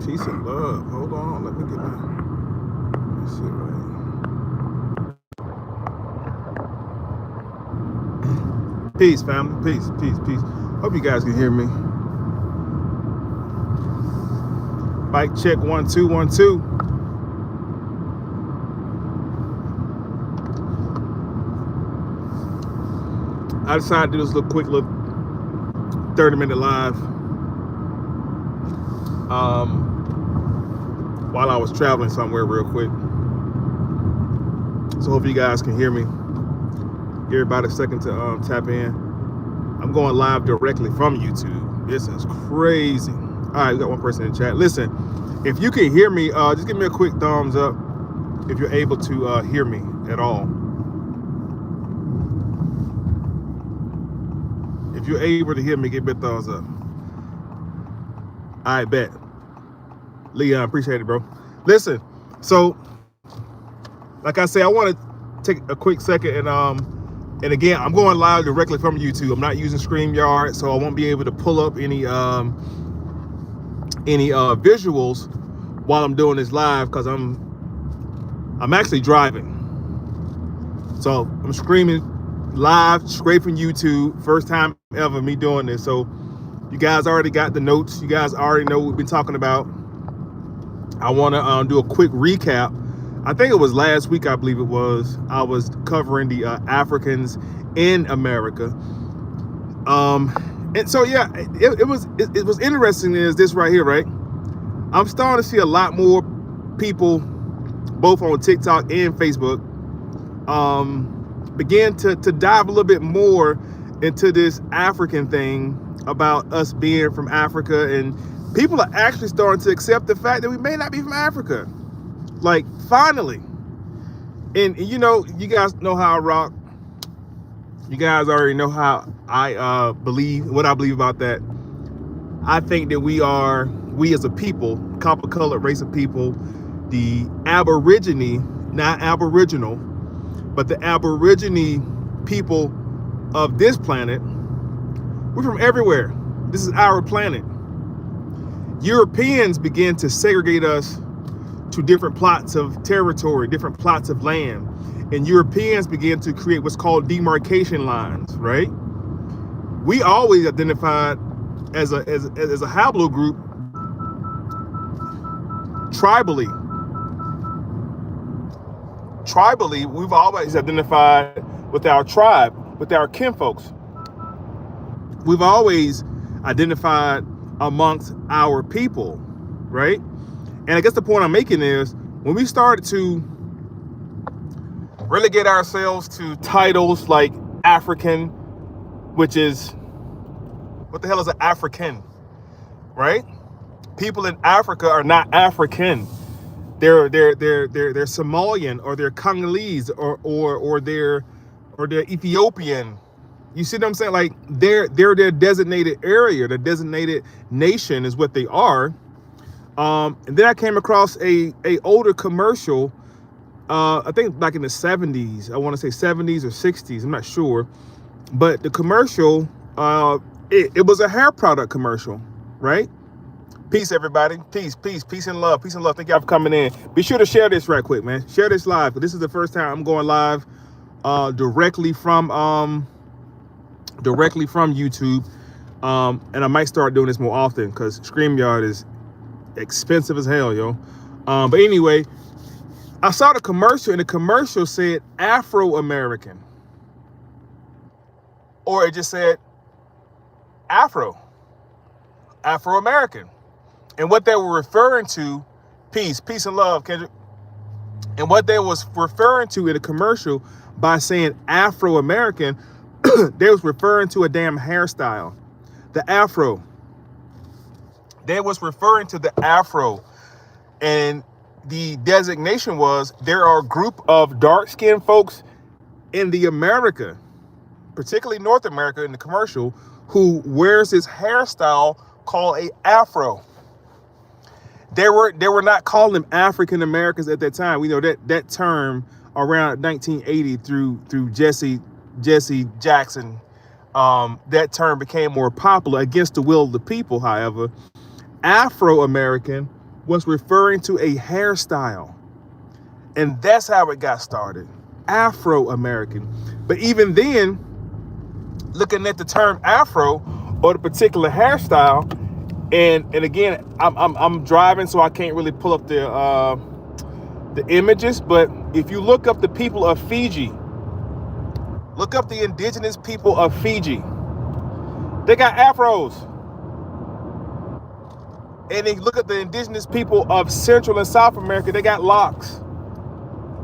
Peace and love. Hold on, let me get my shit right. Peace, family. Peace, peace, peace. Hope you guys can hear me. Mic check 1 2 1 2. I decided to do this little quick little 30-minute live while I was traveling somewhere real quick. So hope you guys can hear me. Give everybody a second to tap in. I'm going live directly from YouTube. This is crazy. All right, we got one person in chat. Listen, if you can hear me, just give me a quick thumbs up if you're able to hear me at all. If you're able to hear me, give me a thumbs up. I bet. Leon, appreciate it, bro. Listen, so like I say, I want to take a quick second and again, I'm going live directly from YouTube. I'm not using StreamYard, so I won't be able to pull up any visuals while I'm doing this live because I'm actually driving. So I'm screaming live straight from YouTube. First time ever me doing this. So you guys already got the notes. You guys already know what we've been talking about. I want to do a quick recap. I think it was last week, I believe it was. I was covering the Africans in America. And so yeah, it was interesting. Is this right here, right? I'm starting to see a lot more people, both on TikTok and Facebook, begin to dive a little bit more into this African thing about us being from Africa, and people are actually starting to accept the fact that we may not be from Africa. Like, finally. And you know, you guys know how I rock. You guys already know how I believe, what I believe about that. I think that we as a people, copper-colored race of people, the Aborigine, not Aboriginal, but the Aborigine people of this planet, we're from everywhere. This is our planet. Europeans began to segregate us to different plots of territory, different plots of land. And Europeans began to create what's called demarcation lines, right? We always identified as a haplogroup tribally. Tribally, we've always identified with our tribe, with our kinfolks. We've always identified amongst our people, right? And I guess the point I'm making is when we started to relegate ourselves to titles like African, which is, what the hell is an African, right? People in Africa are not African. They're Somalian, or they're Congolese, or they're Ethiopian. You see what I'm saying? Like, they're their designated area, the designated nation is what they are. And then I came across a older commercial, I think back in the 70s. I want to say 70s or 60s. I'm not sure. But the commercial, it was a hair product commercial, right? Peace, everybody. Peace, peace, peace and love. Peace and love. Thank y'all for coming in. Be sure to share this right quick, man. Share this live. This is the first time I'm going live directly from YouTube. And I might start doing this more often because StreamYard is expensive as hell, yo. But anyway, I saw the commercial, and the commercial said Afro-American, or it just said Afro-American. And what they were referring to, peace and love, Kendrick. And what they was referring to in the commercial by saying Afro-American, they was referring to a damn hairstyle, the Afro. They was referring to the Afro, and the designation was there are a group of dark-skinned folks in the America, particularly North America in the commercial, who wears this hairstyle called a Afro. They were not calling them African Americans at that time. We know that term around 1980 through Jesse Jackson, that term became more popular against the will of the people. However, Afro-American was referring to a hairstyle. And that's how it got started. Afro-American. But even then, looking at the term Afro or the particular hairstyle, and again, I'm driving, so I can't really pull up the images. But if you look up the people of Fiji, look up the indigenous people of Fiji. They got afros. And then look at the indigenous people of Central and South America. They got locks.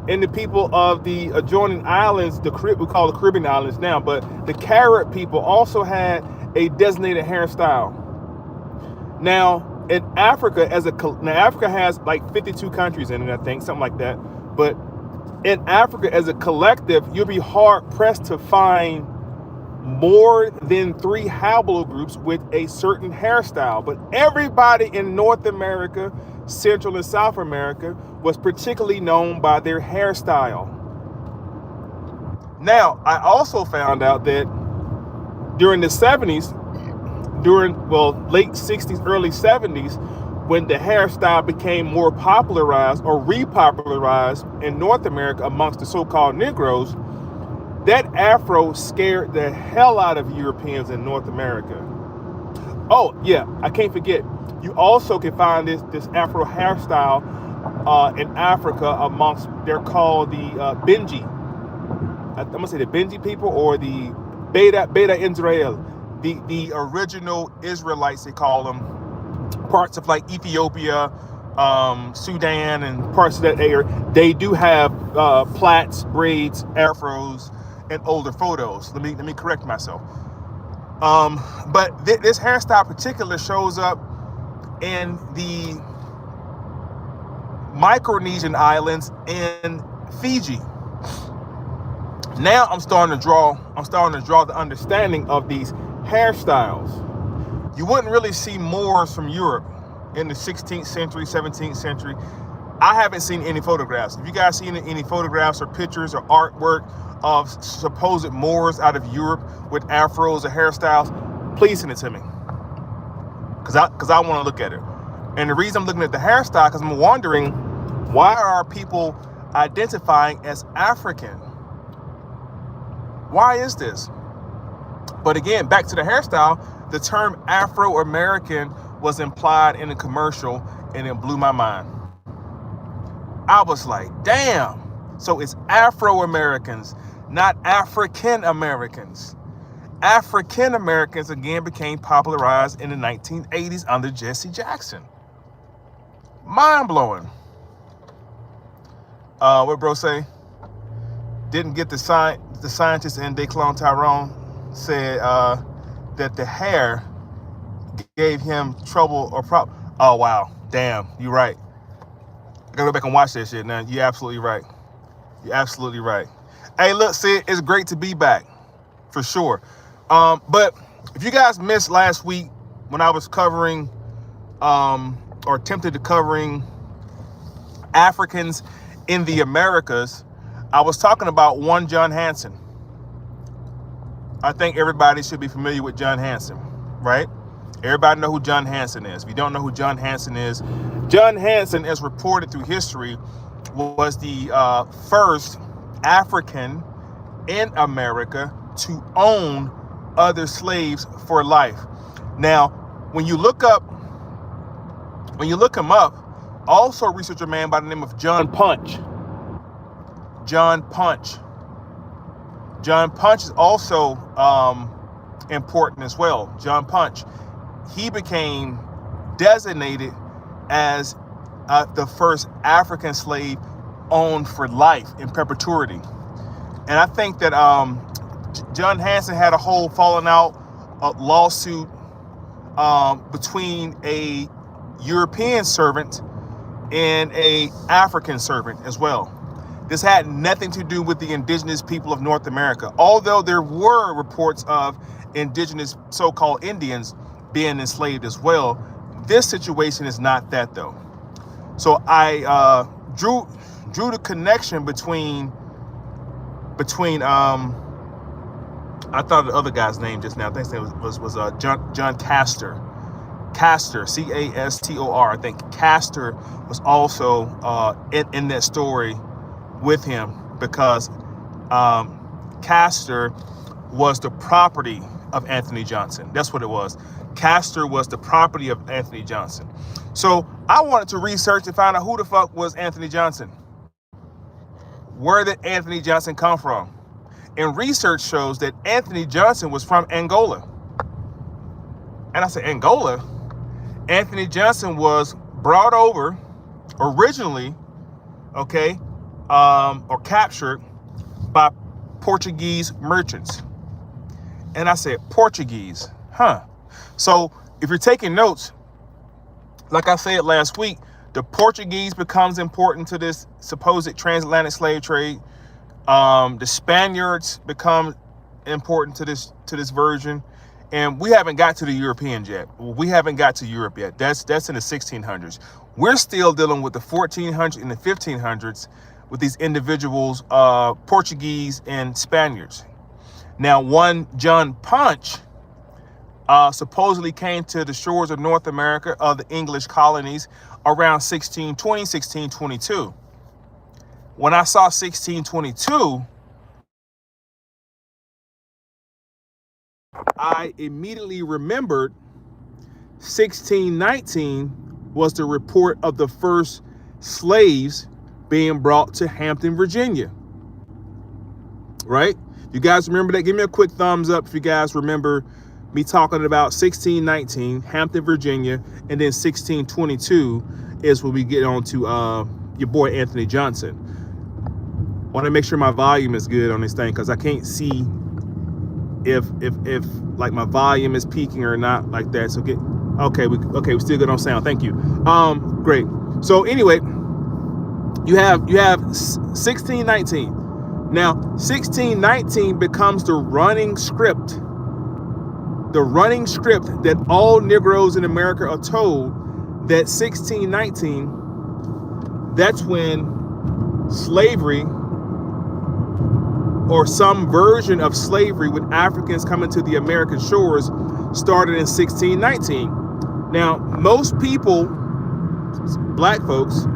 And the people of the adjoining islands, we call the Caribbean islands now, but the Carib people also had a designated hairstyle. Now, in Africa, Africa has like 52 countries in it, I think, something like that. But in Africa, as a collective, you'll be hard pressed to find more than 3 haplogroups with a certain hairstyle. But everybody in North America, Central and South America, was particularly known by their hairstyle. Now, I also found out that during the 70s, late 60s, early 70s, when the hairstyle became more popularized or repopularized in North America amongst the so-called Negroes, that Afro scared the hell out of Europeans in North America. Oh, yeah, I can't forget. You also can find this Afro hairstyle in Africa amongst, they're called the Benji. I'm going to say the Benji people or the Beta Israel. The original Israelites, they call them, parts of like Ethiopia, Sudan, and parts of that area. They do have plaits, braids, afros, and older photos. Let me correct myself. But this hairstyle particular shows up in the Micronesian islands in Fiji. Now I'm starting to draw the understanding of these hairstyles. You wouldn't really see Moors from Europe in the 16th century, 17th century. I haven't seen any photographs. If you guys seen any photographs or pictures or artwork of supposed Moors out of Europe with afros or hairstyles, please send it to me. Because I want to look at it. And the reason I'm looking at the hairstyle, because I'm wondering, why are people identifying as African? Why is this? But again, back to the hairstyle, the term Afro-American was implied in a commercial, and it blew my mind. I was like, damn. So it's Afro-Americans, not African-Americans. African-Americans, again, became popularized in the 1980s under Jesse Jackson. Mind-blowing. What bro say? Didn't get the scientist in Declan Tyrone said that the hair gave him trouble or problem. Oh, wow. Damn, you're right. I gotta go back and watch that shit now. You're absolutely right. You're absolutely right. Hey, look, Sid, it's great to be back, for sure. But if you guys missed last week when I was covering, or attempted to covering Africans in the Americas, I was talking about one John Hanson. I think everybody should be familiar with John Hanson, right? Everybody know who John Hanson is. If you don't know who John Hanson is, as reported through history, was the first African in America to own other slaves for life. Now, when you look him up, also research a man by the name of John Punch. John Punch is also important as well. John Punch, he became designated as the first African slave owned for life in perpetuity. And I think that John Hanson had a whole falling out lawsuit between a European servant and a African servant as well. This had nothing to do with the indigenous people of North America, although there were reports of indigenous so-called Indians being enslaved as well. This situation is not that, though. So I drew the connection between I thought of the other guy's name just now. I think his name was John Castor. Castor, C-A-S-T-O-R. I think Castor was also in that story with him, because Castor was the property of Anthony Johnson. That's what it was. Castor was the property of Anthony Johnson. So I wanted to research and find out who the fuck was Anthony Johnson. Where did Anthony Johnson come from? And research shows that Anthony Johnson was from Angola. And I said, Angola? Anthony Johnson was brought over originally, okay, or captured by Portuguese merchants. And I said, Portuguese, huh? So if you're taking notes, like I said last week, the Portuguese becomes important to this supposed transatlantic slave trade. The Spaniards become important to this version. And we haven't got to the Europeans yet. We haven't got to Europe yet. That's in the 1600s. We're still dealing with the 1400s and the 1500s with these individuals, Portuguese and Spaniards. Now, one John Punch supposedly came to the shores of North America, of the English colonies, around 1620, 1622. When I saw 1622, I immediately remembered 1619 was the report of the first slaves being brought to Hampton, Virginia. Right? You guys remember that? Give me a quick thumbs up if you guys remember me talking about 1619, Hampton, Virginia, and then 1622 is when we get on to your boy Anthony Johnson. Want to make sure my volume is good on this thing, because I can't see if like my volume is peaking or not, like that. So we're still good on sound. Thank you. Great. So anyway, you have 1619. Now 1619 becomes the running script that all Negroes in America are told, that 1619, that's when slavery, or some version of slavery with Africans coming to the American shores, started in 1619. Now, most people, black folks,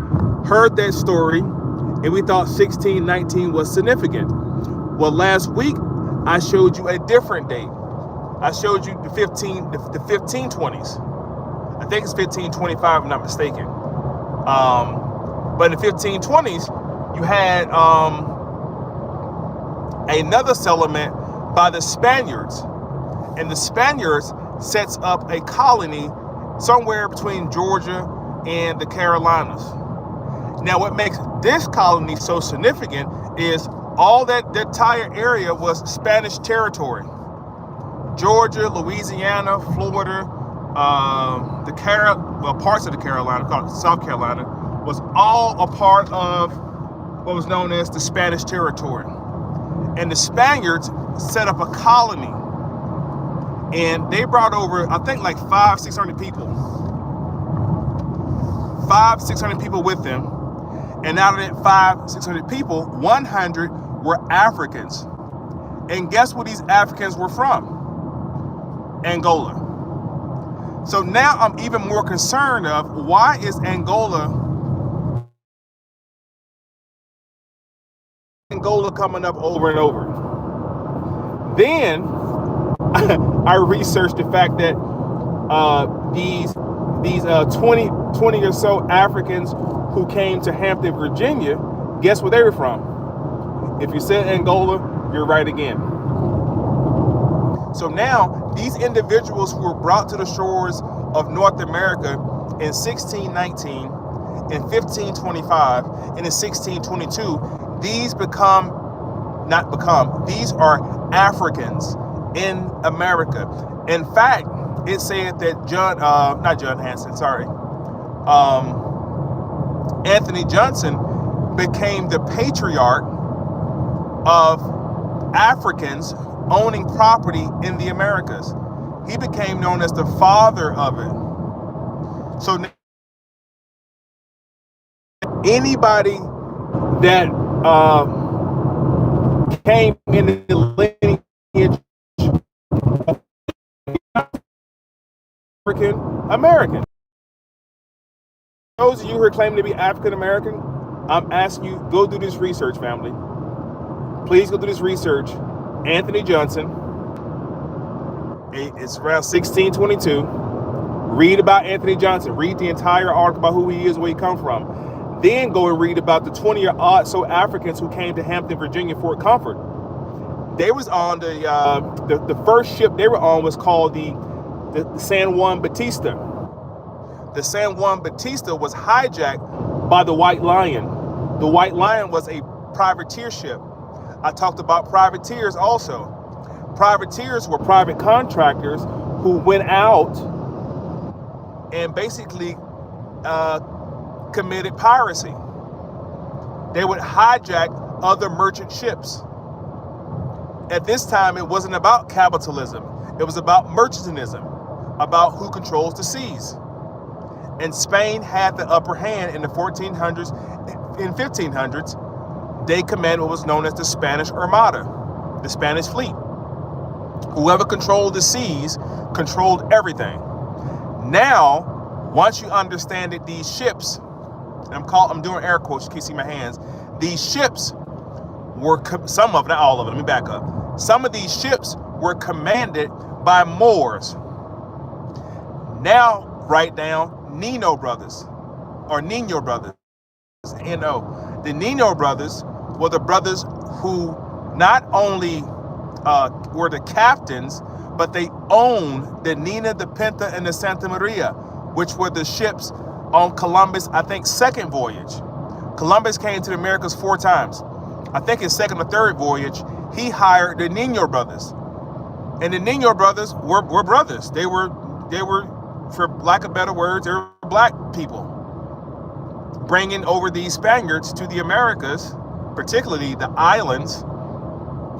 heard that story and we thought 1619 was significant. Well, last week, I showed you a different date. I showed you the 1520s. I think it's 1525, if I'm not mistaken. But in the 1520s, you had another settlement by the Spaniards. And the Spaniards sets up a colony somewhere between Georgia and the Carolinas. Now, what makes this colony so significant is all that entire area was Spanish territory. Georgia, Louisiana, Florida, parts of the Carolina, called South Carolina, was all a part of what was known as the Spanish territory. And the Spaniards set up a colony, and they brought over, I think, like 500-600 people. 500-600 people with them. And out of that 500-600 people, 100 were Africans. And guess where these Africans were from? Angola. So now I'm even more concerned of, why is Angola coming up over and over? Then I researched the fact that these 20 or so Africans who came to Hampton, Virginia, guess where they were from? If you said Angola, you're right again. So now these individuals who were brought to the shores of North America in 1619, in 1525, and in 1622, these are Africans in America. In fact, it said that Anthony Johnson became the patriarch of Africans owning property in the Americas. He became known as the father of it. So anybody that came in the lineage African American. Those of you who are claiming to be African American, I'm asking you, go do this research, family. Please go do this research. Anthony Johnson, it's around 1622. Read about Anthony Johnson. Read the entire article about who he is, where he come from. Then go and read about the 20 odd so Africans who came to Hampton, Virginia, Fort Comfort. They was on the first ship they were on was called the San Juan Bautista. The San Juan Bautista was hijacked by the White Lion. The White Lion was a privateer ship. I talked about privateers also. Privateers were private contractors who went out and basically committed piracy. They would hijack other merchant ships. At this time, it wasn't about capitalism. It was about mercantilism, about who controls the seas. And Spain had the upper hand in the 1400s and 1500s. They commanded what was known as the Spanish Armada, the Spanish fleet. Whoever controlled the seas controlled everything. Now, once you understand that these ships, I'm doing air quotes, you can't see my hands. These ships were, some of them, not all of them, let me back up. Some of these ships were commanded by Moors. Now, write down Nino brothers, or Nino brothers, N-O. The Nino brothers were the brothers who not only were the captains, but they owned the Nina, the Pinta, and the Santa Maria, which were the ships on Columbus, I think, second voyage. Columbus came to the Americas 4 times. I think his second or third voyage, he hired the Nino brothers. And the Nino brothers were brothers. They were, for lack of better words, they were black people bringing over these Spaniards to the Americas, particularly the islands.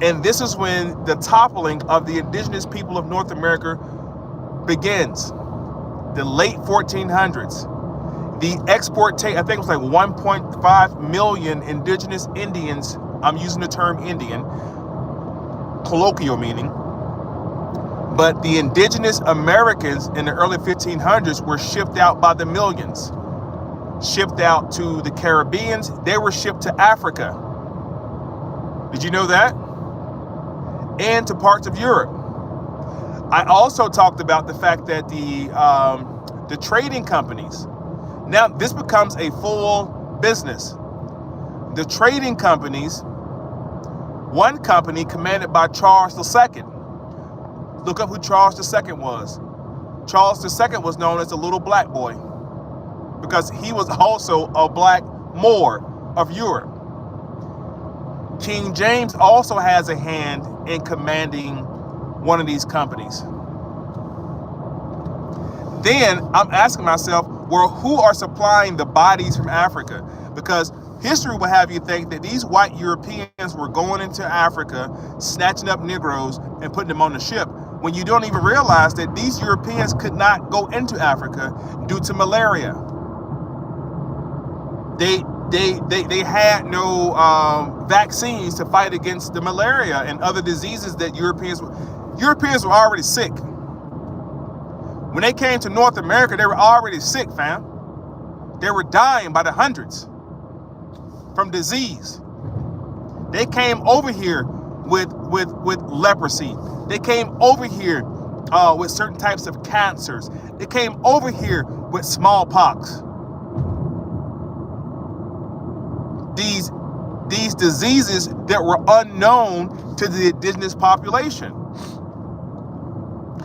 And this is when the toppling of the indigenous people of North America begins. The late 1400s. The I think it was like 1.5 million indigenous Indians, I'm using the term Indian, colloquial meaning, but the indigenous Americans in the early 1500s were shipped out by the millions. Shipped out to the Caribbeans, they were shipped to Africa. Did you know that? And to parts of Europe. I also talked about the fact that the trading companies, now this becomes a full business. The trading companies, one company commanded by Charles II. Look up who Charles II was. Charles II was known as the little black boy because he was also a black Moor of Europe. King James also has a hand in commanding one of these companies. Then I'm asking myself, well, who are supplying the bodies from Africa? Because history will have you think that these white Europeans were going into Africa, snatching up Negroes and putting them on the ship, when you don't even realize that these Europeans could not go into Africa due to malaria. They had no vaccines to fight against the malaria and other diseases that Europeans were already sick. When they came to North America, they were already sick, fam. They were dying by the hundreds from disease. They came over here with leprosy. They came over here with certain types of cancers. They came over here with smallpox. These diseases that were unknown to the indigenous population.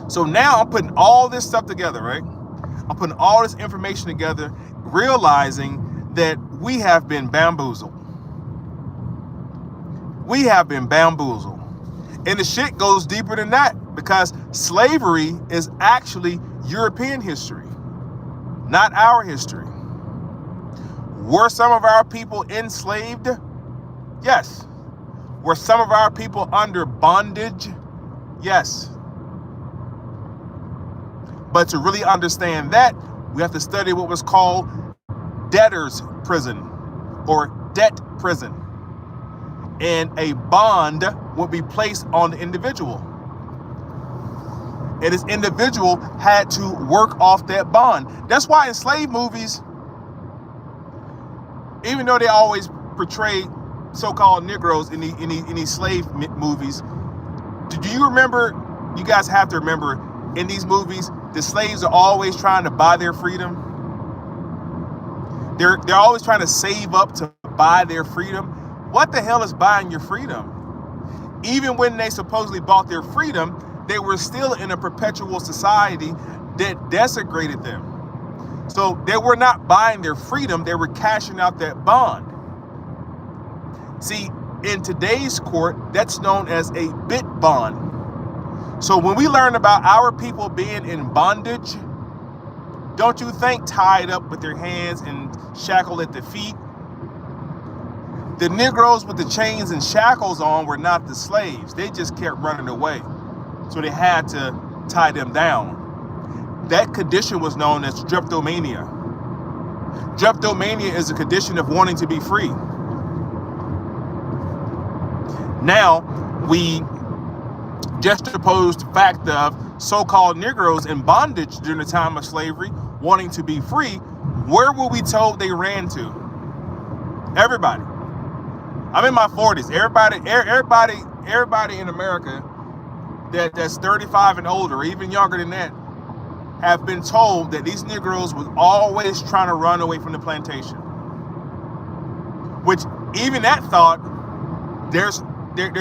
So now I'm putting all this stuff together, right? I'm putting all this information together, realizing that we have been bamboozled. We have been bamboozled. And the shit goes deeper than that because slavery is actually European history, not our history. Were some of our people enslaved? Yes. Were some of our people under bondage? Yes. But to really understand that, we have to study what was called debtor's prison or debt prison. And a bond would be placed on the individual. And this individual had to work off that bond. That's why in slave movies, even though they always portray so-called Negroes in these slave movies, do you remember, you guys have to remember, in these movies, the slaves are always trying to buy their freedom. They're always trying to save up to buy their freedom. What the hell is buying your freedom? Even when they supposedly bought their freedom, they were still in a perpetual society that desecrated them. So they were not buying their freedom, they were cashing out that bond. See, in today's court, that's known as a bit bond. So when we learn about our people being in bondage, don't you think tied up with their hands and shackled at the feet? The Negroes with the chains and shackles on were not the slaves. They just kept running away. So they had to tie them down. That condition was known as drapetomania. Drapetomania is a condition of wanting to be free. Now, we juxtaposed the fact of so-called Negroes in bondage during the time of slavery, wanting to be free. Where were we told they ran to? Everybody. I'm in my 40s. Everybody in America that's 35 and older, or even younger than that, have been told that these Negroes were always trying to run away from the plantation. Which, even that thought, there's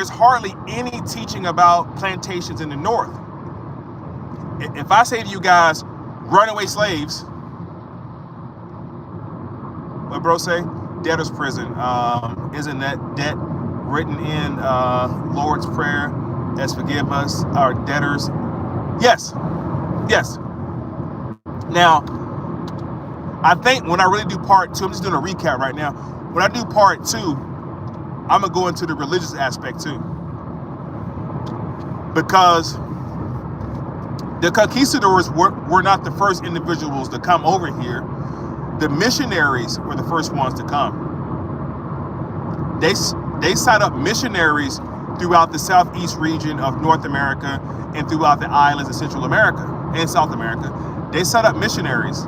hardly any teaching about plantations in the North. If I say to you guys, runaway slaves, what bro say? Debtor's prison. Isn't that debt written in Lord's Prayer as forgive us our debtors? Yes. Now, I think when I really do part two, I'm just doing a recap right now. When I do part two, I'm going to go into the religious aspect too. Because the conquistadors were not the first individuals to come over here. The missionaries were the first ones to come. They set up missionaries throughout the southeast region of North America and throughout the islands of Central America and South America. They set up missionaries.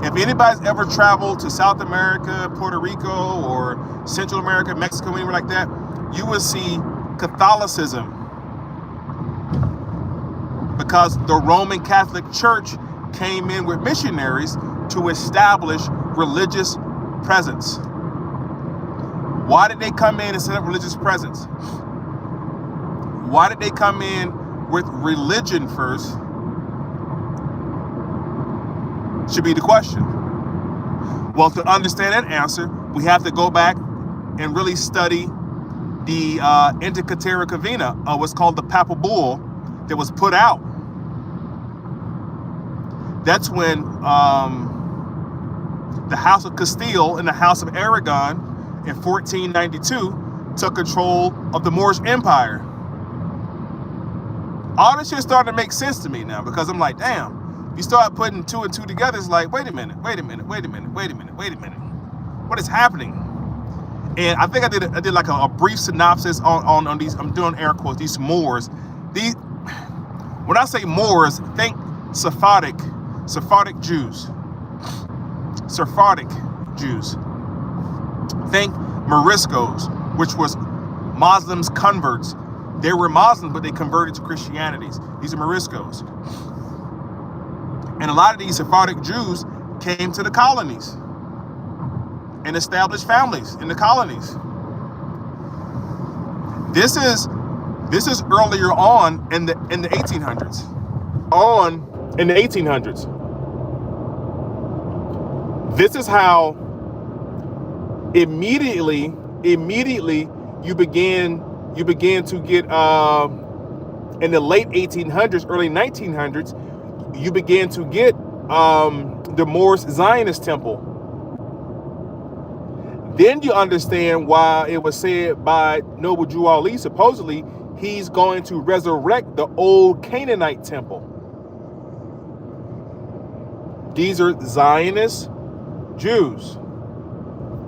If anybody's ever traveled to South America, Puerto Rico, or Central America, Mexico, anywhere like that, you will see Catholicism. Because the Roman Catholic Church came in with missionaries to establish religious presence. Why did they come in and set up religious presence? Why did they come in with religion first? Should be the question. Well, to understand that answer, we have to go back and really study the Intercatera Cavina, what's called the Papal Bull, that was put out. That's when the House of Castile and the House of Aragon in 1492 took control of the Moorish Empire. All this shit started to make sense to me now, because I'm like, damn. You start putting two and two together, it's like, wait a minute. What is happening? And I think I did like a brief synopsis on these, I'm doing air quotes, these Moors. When I say Moors, think Sephardic Jews. Sephardic Jews. Think Moriscos, which was Muslims converts. They were Muslims, but they converted to Christianity. These are Moriscos. And a lot of these Sephardic Jews came to the colonies and established families in the colonies. This is earlier on in the 1800s. In the 1800s. This is how immediately you began to get in the late 1800s, early 1900s, you began to get the Moorish Zionist temple. Then you understand why it was said by Noble Drew Ali, supposedly, he's going to resurrect the old Canaanite temple. These are Zionist Jews,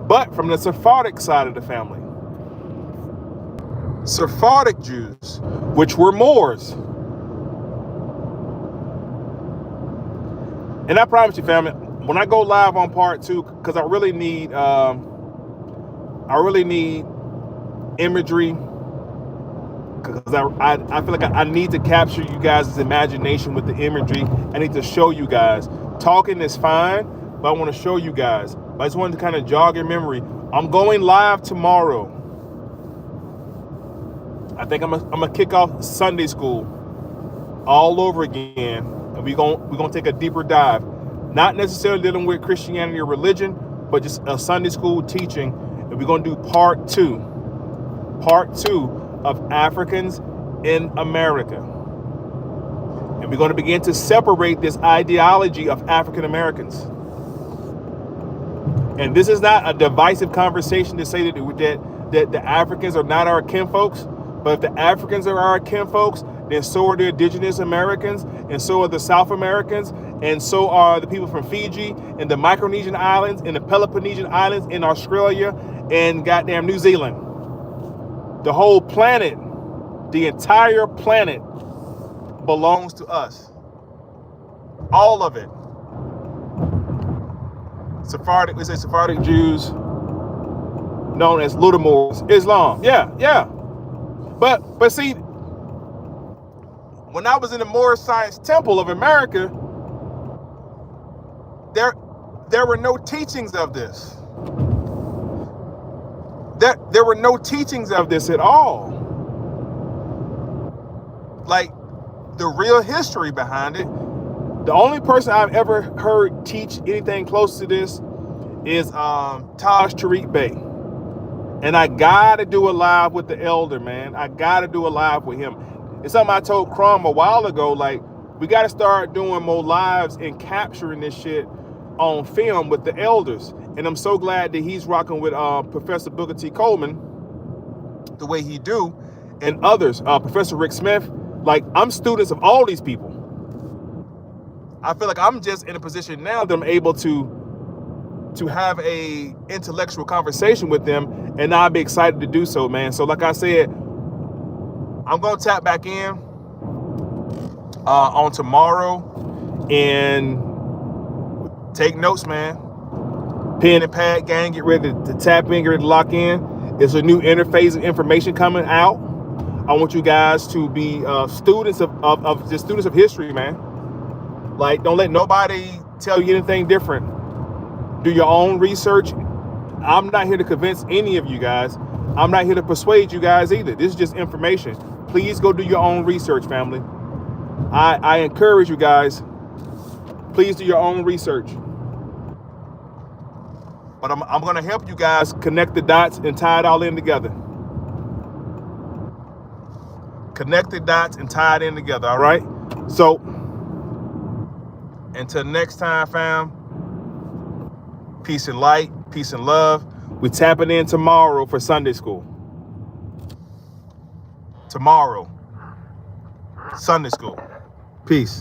but from the Sephardic side of the family. Sephardic Jews, which were Moors. And I promise you, family, when I go live on part 2, because I really need imagery, because I feel like I need to capture you guys' imagination with the imagery. I need to show you guys. Talking is fine, but I want to show you guys. I just wanted to kind of jog your memory. I'm going live tomorrow. I think I'm gonna kick off Sunday school all over again, and we're gonna take a deeper dive. Not necessarily dealing with Christianity or religion, but just a Sunday school teaching. And we're gonna do part 2 of Africans in America. And we're going to begin to separate this ideology of African Americans. And this is not a divisive conversation to say that the Africans are not our kinfolks. But if the Africans are our kinfolks, then so are the indigenous Americans, and so are the South Americans, and so are the people from Fiji and the Micronesian Islands and the Peloponnesian Islands in Australia and goddamn New Zealand. The whole planet, the entire planet belongs to us. All of it. We say Sephardic Jews, known as Little Moors, Islam. Yeah. But see, when I was in the Moorish Science Temple of America, there were no teachings of this. There were no teachings of this at all. Like, the real history behind it. The only person I've ever heard teach anything close to this is Taj Tariq Bey. And I gotta do a live with the elder, man. I gotta do a live with him. It's something I told Crum a while ago. Like, we gotta start doing more lives and capturing this shit on film with the elders. And I'm so glad that he's rocking with Professor Booker T. Coleman the way he do, and others, Professor Rick Smith. Like, I'm students of all these people. I feel like I'm just in a position now that I'm able to have a intellectual conversation with them, and I'll be excited to do so, man. So like I said, I'm gonna tap back in on tomorrow and take notes, man. Pen and pad gang, get ready to tap in, get ready to lock in. There's a new interface of information coming out. I want you guys to be students of history, man. Like, don't let nobody tell you anything different. Do your own research. I'm not here to convince any of you guys. I'm not here to persuade you guys either. This is just information. Please go do your own research, family. I encourage you guys. Please do your own research. But I'm going to help you guys connect the dots and tie it all in together. Connect the dots and tie it in together, all right? So, until next time, fam, peace and light, peace and love. We're tapping in tomorrow for Sunday school. Tomorrow, Sunday school. Peace.